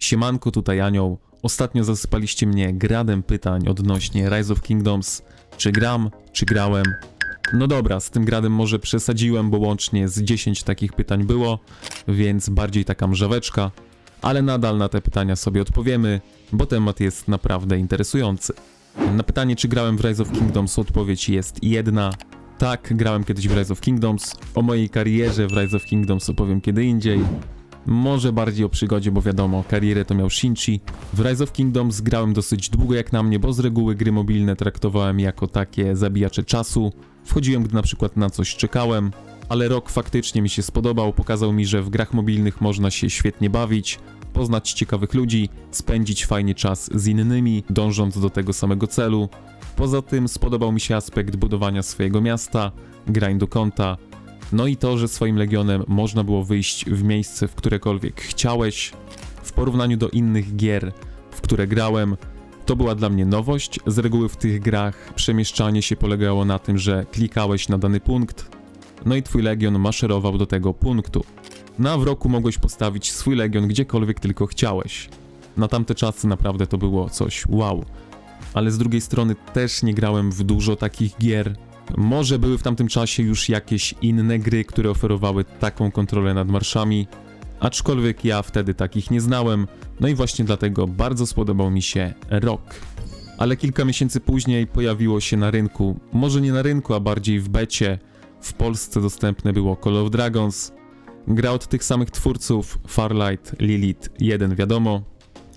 Siemanko, tutaj Anioł. Ostatnio zasypaliście mnie gradem pytań odnośnie Rise of Kingdoms. Czy gram, czy grałem? No dobra, z tym gradem może przesadziłem, bo łącznie z 10 takich pytań było, więc bardziej taka mrzaweczka, ale nadal na te pytania sobie odpowiemy, bo temat jest naprawdę interesujący. Na pytanie, czy grałem w Rise of Kingdoms, odpowiedź jest jedna. Tak, grałem kiedyś w Rise of Kingdoms. O mojej karierze w Rise of Kingdoms opowiem kiedy indziej. Może bardziej o przygodzie, bo wiadomo, karierę to miał Shinji. W Rise of Kingdoms grałem dosyć długo jak na mnie, bo z reguły gry mobilne traktowałem jako takie zabijacze czasu. Wchodziłem, gdy na przykład na coś czekałem, ale rok faktycznie mi się spodobał, pokazał mi, że w grach mobilnych można się świetnie bawić, poznać ciekawych ludzi, spędzić fajnie czas z innymi, dążąc do tego samego celu. Poza tym spodobał mi się aspekt budowania swojego miasta, grindu konta, no i to, że swoim legionem można było wyjść w miejsce, w którekolwiek chciałeś. W porównaniu do innych gier, w które grałem, to była dla mnie nowość. Z reguły w tych grach przemieszczanie się polegało na tym, że klikałeś na dany punkt, no i twój legion maszerował do tego punktu. W roku mogłeś postawić swój legion gdziekolwiek tylko chciałeś. Na tamte czasy naprawdę to było coś wow. Ale z drugiej strony też nie grałem w dużo takich gier. Może były w tamtym czasie już jakieś inne gry, które oferowały taką kontrolę nad marszami, aczkolwiek ja wtedy takich nie znałem, no i właśnie dlatego bardzo spodobał mi się rok. Ale kilka miesięcy później pojawiło się na rynku, może nie na rynku, a bardziej w becie, w Polsce dostępne było Call of Dragons. Gra od tych samych twórców, Farlight, Lilith 1 wiadomo,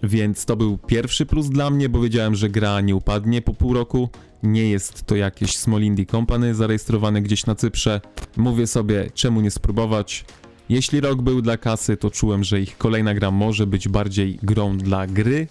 więc to był pierwszy plus dla mnie, bo wiedziałem, że gra nie upadnie po pół roku. Nie jest to jakieś Small Indie Company zarejestrowane gdzieś na Cyprze. Mówię sobie, czemu nie spróbować? Jeśli rok był dla kasy, to czułem, że ich kolejna gra może być bardziej grą dla gry.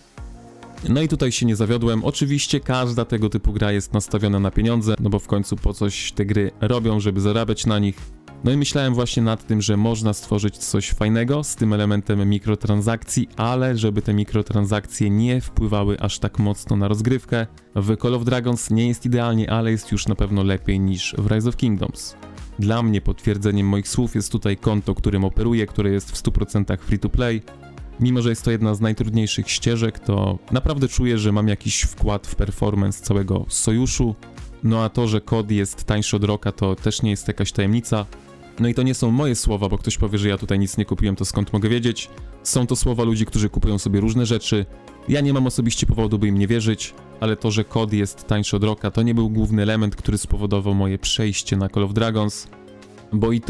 No i tutaj się nie zawiodłem. Oczywiście każda tego typu gra jest nastawiona na pieniądze, no bo w końcu po coś te gry robią, żeby zarabiać na nich. No i myślałem właśnie nad tym, że można stworzyć coś fajnego z tym elementem mikrotransakcji, ale żeby te mikrotransakcje nie wpływały aż tak mocno na rozgrywkę. W Call of Dragons nie jest idealnie, ale jest już na pewno lepiej niż w Rise of Kingdoms. Dla mnie potwierdzeniem moich słów jest tutaj konto, którym operuję, które jest w 100% free to play. Mimo że jest to jedna z najtrudniejszych ścieżek, to naprawdę czuję, że mam jakiś wkład w performance całego sojuszu. No a to, że kod jest tańszy od roka, to też nie jest jakaś tajemnica. No i to nie są moje słowa, bo ktoś powie, że ja tutaj nic nie kupiłem, to skąd mogę wiedzieć? Są to słowa ludzi, którzy kupują sobie różne rzeczy. Ja nie mam osobiście powodu, by im nie wierzyć, ale to, że kod jest tańszy od roka, to nie był główny element, który spowodował moje przejście na Call of Dragons. Bo i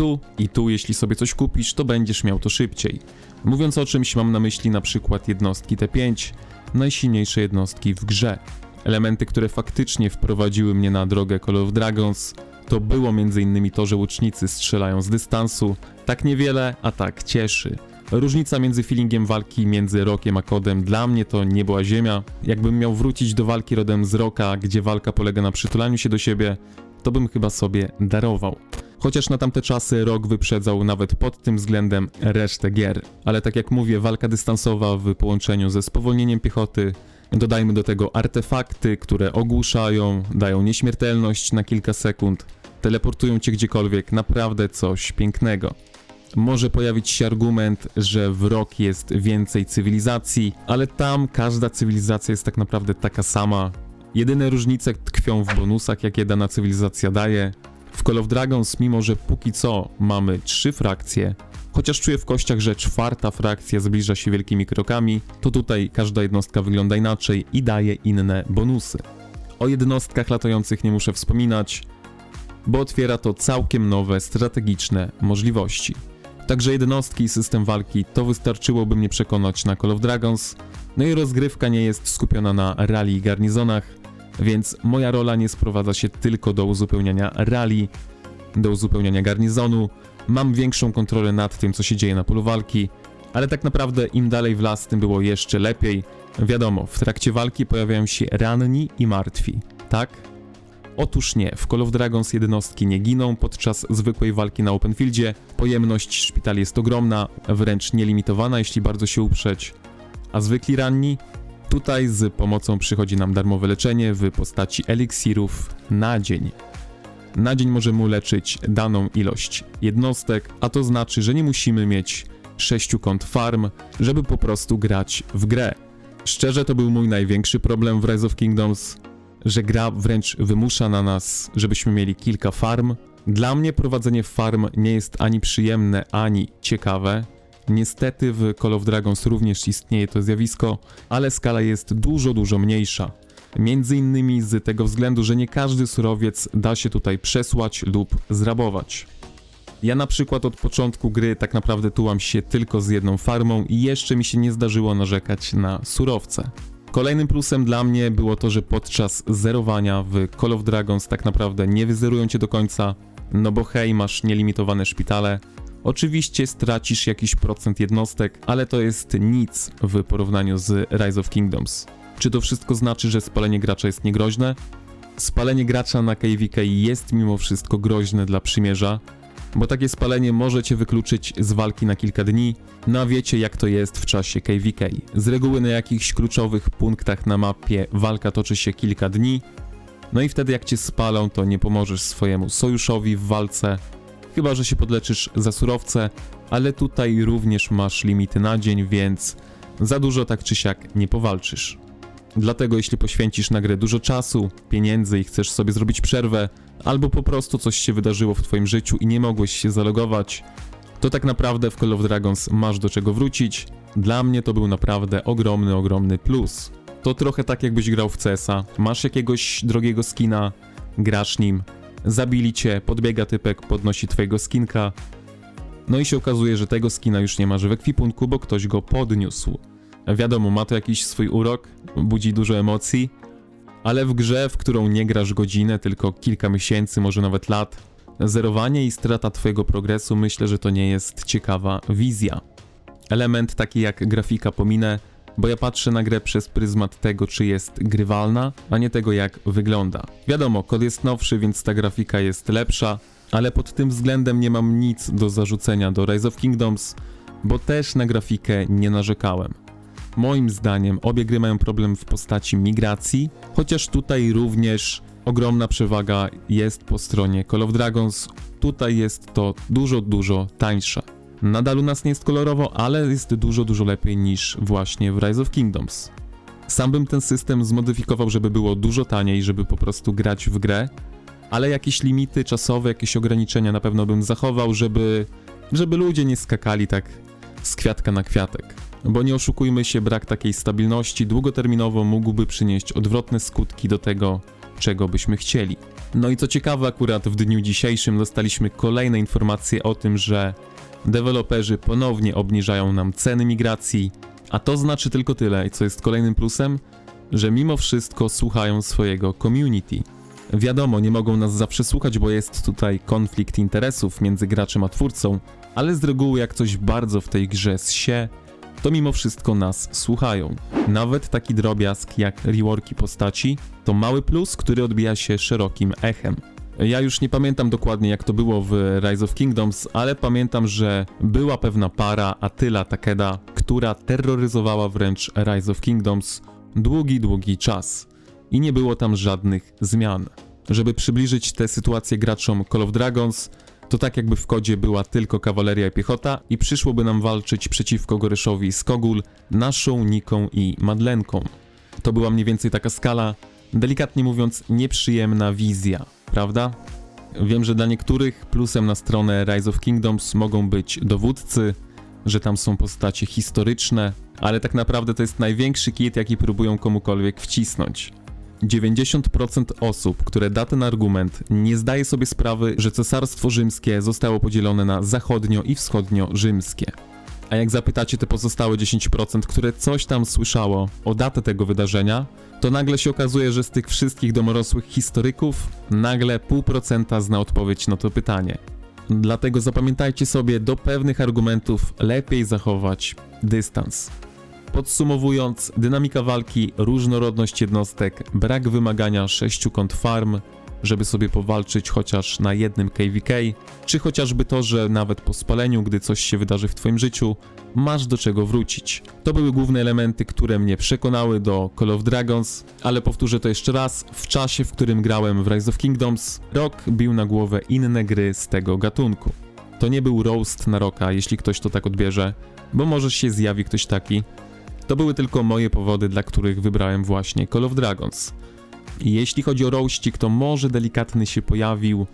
tu, jeśli sobie coś kupisz, to będziesz miał to szybciej. Mówiąc o czymś, mam na myśli na przykład jednostki T5, najsilniejsze jednostki w grze. Elementy, które faktycznie wprowadziły mnie na drogę Call of Dragons, to było m.in. to, że łucznicy strzelają z dystansu, tak niewiele, a tak cieszy. Różnica między feelingiem walki między rokiem a kodem dla mnie to nie była ziemia. Jakbym miał wrócić do walki rodem z roka, gdzie walka polega na przytulaniu się do siebie, to bym chyba sobie darował. Chociaż na tamte czasy rok wyprzedzał nawet pod tym względem resztę gier. Ale tak jak mówię, walka dystansowa w połączeniu ze spowolnieniem piechoty, dodajmy do tego artefakty, które ogłuszają, dają nieśmiertelność na kilka sekund, teleportują cię gdziekolwiek, naprawdę coś pięknego. Może pojawić się argument, że w rok jest więcej cywilizacji, ale tam każda cywilizacja jest tak naprawdę taka sama. Jedyne różnice tkwią w bonusach, jakie dana cywilizacja daje. W Call of Dragons, mimo że póki co mamy 3 frakcje, chociaż czuję w kościach, że 4. frakcja zbliża się wielkimi krokami, to tutaj każda jednostka wygląda inaczej i daje inne bonusy. O jednostkach latających nie muszę wspominać, bo otwiera to całkiem nowe, strategiczne możliwości. Także jednostki i system walki to wystarczyłoby mnie przekonać na Call of Dragons, no i rozgrywka nie jest skupiona na rally i garnizonach, więc moja rola nie sprowadza się tylko do uzupełniania rally, do uzupełniania garnizonu. Mam większą kontrolę nad tym, co się dzieje na polu walki, ale tak naprawdę im dalej w las, tym było jeszcze lepiej. Wiadomo, w trakcie walki pojawiają się ranni i martwi, tak? Otóż nie, w Call of Dragons jednostki nie giną podczas zwykłej walki na open fieldzie. Pojemność szpitali jest ogromna, wręcz nielimitowana, jeśli bardzo się uprzeć. A zwykli ranni? Tutaj z pomocą przychodzi nam darmowe leczenie w postaci eliksirów na dzień. Na dzień możemy uleczyć daną ilość jednostek, a to znaczy, że nie musimy mieć 6 kont farm, żeby po prostu grać w grę. Szczerze, to był mój największy problem w Rise of Kingdoms, że gra wręcz wymusza na nas, żebyśmy mieli kilka farm. Dla mnie prowadzenie farm nie jest ani przyjemne, ani ciekawe. Niestety w Call of Dragons również istnieje to zjawisko, ale skala jest dużo mniejsza. Między innymi z tego względu, że nie każdy surowiec da się tutaj przesłać lub zrabować. Ja na przykład od początku gry tak naprawdę tułam się tylko z jedną farmą i jeszcze mi się nie zdarzyło narzekać na surowce. Kolejnym plusem dla mnie było to, że podczas zerowania w Call of Dragons tak naprawdę nie wyzerują cię do końca, no bo hej, masz nielimitowane szpitale. Oczywiście stracisz jakiś procent jednostek, ale to jest nic w porównaniu z Rise of Kingdoms. Czy to wszystko znaczy, że spalenie gracza jest niegroźne? Spalenie gracza na KVK jest mimo wszystko groźne dla przymierza, bo takie spalenie może cię wykluczyć z walki na kilka dni, no a wiecie jak to jest w czasie KVK. Z reguły na jakichś kluczowych punktach na mapie walka toczy się kilka dni, no i wtedy jak cię spalą, to nie pomożesz swojemu sojuszowi w walce, chyba że się podleczysz za surowce, ale tutaj również masz limity na dzień, więc za dużo tak czy siak nie powalczysz. Dlatego jeśli poświęcisz na grę dużo czasu, pieniędzy i chcesz sobie zrobić przerwę, albo po prostu coś się wydarzyło w twoim życiu i nie mogłeś się zalogować, to tak naprawdę w Call of Dragons masz do czego wrócić. Dla mnie to był naprawdę ogromny plus. To trochę tak jakbyś grał w CS-a, masz jakiegoś drogiego skina, grasz nim, zabili cię, podbiega typek, podnosi twojego skinka, no i się okazuje, że tego skina już nie masz w ekwipunku, bo ktoś go podniósł. Wiadomo, ma to jakiś swój urok, budzi dużo emocji, ale w grze, w którą nie grasz godzinę, tylko kilka miesięcy, może nawet lat, zerowanie i strata twojego progresu, myślę, że to nie jest ciekawa wizja. Element taki jak grafika pominę, bo ja patrzę na grę przez pryzmat tego, czy jest grywalna, a nie tego, jak wygląda. Wiadomo, kod jest nowszy, więc ta grafika jest lepsza, ale pod tym względem nie mam nic do zarzucenia do Rise of Kingdoms, bo też na grafikę nie narzekałem. Moim zdaniem obie gry mają problem w postaci migracji, chociaż tutaj również ogromna przewaga jest po stronie Call of Dragons. Tutaj jest to dużo tańsze. Nadal u nas nie jest kolorowo, ale jest dużo lepiej niż właśnie w Rise of Kingdoms. Sam bym ten system zmodyfikował, żeby było dużo taniej, żeby po prostu grać w grę, ale jakieś limity czasowe, jakieś ograniczenia na pewno bym zachował, żeby ludzie nie skakali tak z kwiatka na kwiatek. Bo nie oszukujmy się, brak takiej stabilności długoterminowo mógłby przynieść odwrotne skutki do tego, czego byśmy chcieli. No i co ciekawe, akurat w dniu dzisiejszym dostaliśmy kolejne informacje o tym, że deweloperzy ponownie obniżają nam ceny migracji, a to znaczy tylko tyle, co jest kolejnym plusem, że mimo wszystko słuchają swojego community. Wiadomo, nie mogą nas zawsze słuchać, bo jest tutaj konflikt interesów między graczem a twórcą, ale z reguły jak coś bardzo w tej grze zsie, to mimo wszystko nas słuchają. Nawet taki drobiazg jak reworki postaci to mały plus, który odbija się szerokim echem. Ja już nie pamiętam dokładnie jak to było w Rise of Kingdoms, ale pamiętam, że była pewna para Attila Takeda, która terroryzowała wręcz Rise of Kingdoms długi czas i nie było tam żadnych zmian. Żeby przybliżyć tę sytuację graczom Call of Dragons, to tak jakby w kodzie była tylko kawaleria i piechota i przyszłoby nam walczyć przeciwko Goreszowi Skogul, naszą Niką i Madlenką. To była mniej więcej taka skala, delikatnie mówiąc nieprzyjemna wizja, prawda? Wiem, że dla niektórych plusem na stronę Rise of Kingdoms mogą być dowódcy, że tam są postacie historyczne, ale tak naprawdę to jest największy kit, jaki próbują komukolwiek wcisnąć. 90% osób, które da ten argument, nie zdaje sobie sprawy, że Cesarstwo Rzymskie zostało podzielone na zachodnio- i wschodnio-rzymskie. A jak zapytacie te pozostałe 10%, które coś tam słyszało o datę tego wydarzenia, to nagle się okazuje, że z tych wszystkich domorosłych historyków nagle 0,5% zna odpowiedź na to pytanie. Dlatego zapamiętajcie sobie, do pewnych argumentów lepiej zachować dystans. Podsumowując, dynamika walki, różnorodność jednostek, brak wymagania 6 kont farm, żeby sobie powalczyć chociaż na jednym KVK, czy chociażby to, że nawet po spaleniu, gdy coś się wydarzy w twoim życiu, masz do czego wrócić. To były główne elementy, które mnie przekonały do Call of Dragons, ale powtórzę to jeszcze raz, w czasie, w którym grałem w Rise of Kingdoms, rok bił na głowę inne gry z tego gatunku. To nie był roast na Rocka, jeśli ktoś to tak odbierze, bo może się zjawi ktoś taki. To były tylko moje powody, dla których wybrałem właśnie Call of Dragons. I jeśli chodzi o roastik, to może delikatny się pojawił,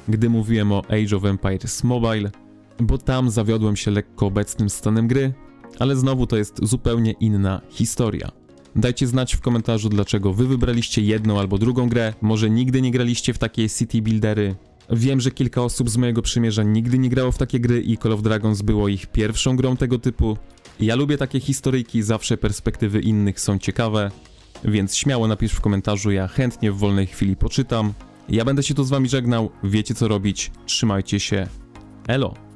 gdy mówiłem o Age of Empires Mobile, bo tam zawiodłem się lekko obecnym stanem gry, ale znowu to jest zupełnie inna historia. Dajcie znać w komentarzu, dlaczego wy wybraliście jedną albo drugą grę, może nigdy nie graliście w takie city buildery. Wiem, że kilka osób z mojego przymierza nigdy nie grało w takie gry i Call of Dragons było ich pierwszą grą tego typu. Ja lubię takie historyjki, zawsze perspektywy innych są ciekawe, więc śmiało napisz w komentarzu, ja chętnie w wolnej chwili poczytam. Ja będę się tu z wami żegnał, wiecie co robić, trzymajcie się, elo!